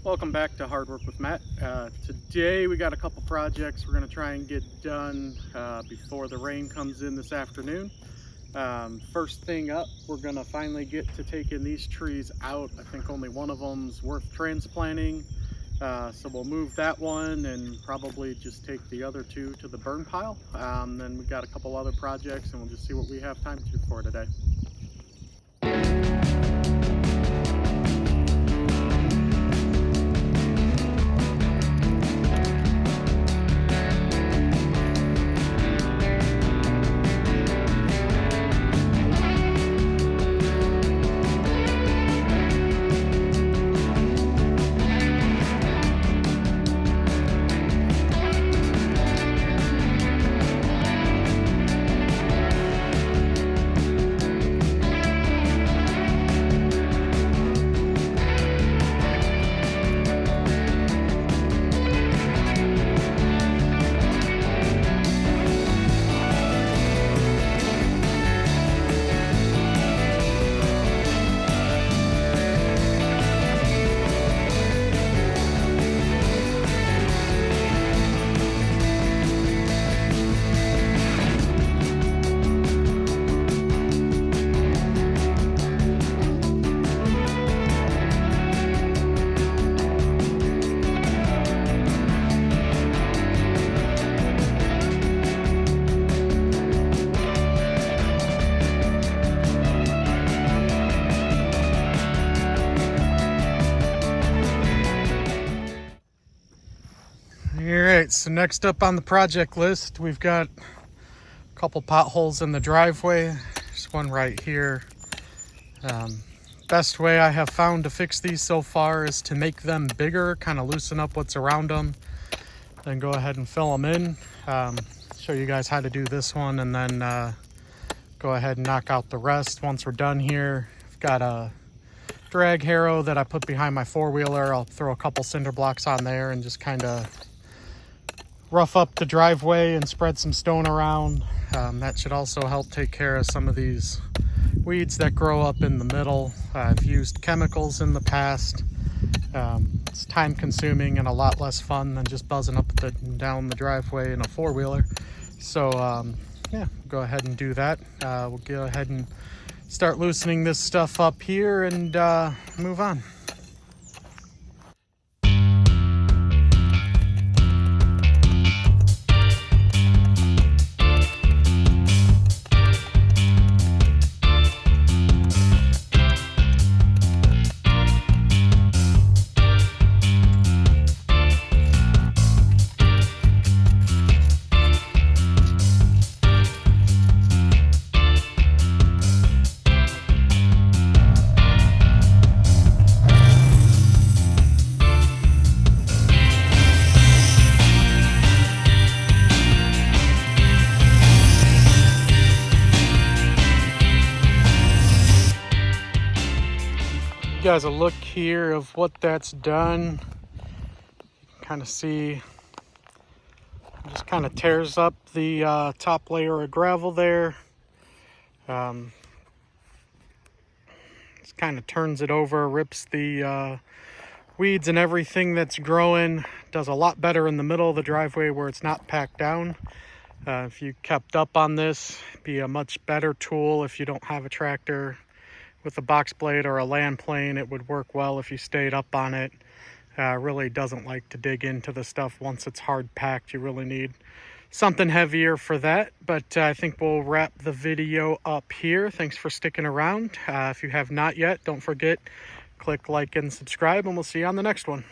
Welcome back to Hard Work with Matt. Today we got a couple projects we're going to try and get done before the rain comes in this afternoon. First thing up, we're going to finally get to taking these trees out. I think only one of them's worth transplanting. So we'll move that one and probably just take the other two to the burn pile. Then we got a couple other projects and we'll just see what we have time to for today. Alright, so next up on the project list, we've got a couple potholes in the driveway. There's one right here. Best way I have found to fix these so far is to make them bigger, kind of loosen up what's around them, then go ahead and fill them in. Show you guys how to do this one and then go ahead and knock out the rest once we're done here. I've got a drag harrow that I put behind my four-wheeler. I'll throw a couple cinder blocks on there and just kind of rough up the driveway and spread some stone around. That should also help take care of some of these weeds that grow up in the middle. I've used chemicals in the past. It's time consuming and a lot less fun than just buzzing up down the driveway in a four-wheeler. So yeah, go ahead and do that. We'll go ahead and start loosening this stuff up here and move on. You guys a look here of what that's done. Kind of see, just kind of tears up the top layer of gravel there. Just kind of turns it over, rips the weeds and everything that's growing. Does a lot better in the middle of the driveway where it's not packed down. If you kept up on this, it'd be a much better tool if you don't have a tractor. With a box blade or a land plane, it would work well if you stayed up on it. Really doesn't like to dig into the stuff once it's hard packed. You really need something heavier for that. But I think we'll wrap the video up here. Thanks for sticking around. If you have not yet, don't forget, click like and subscribe, and we'll see you on the next one.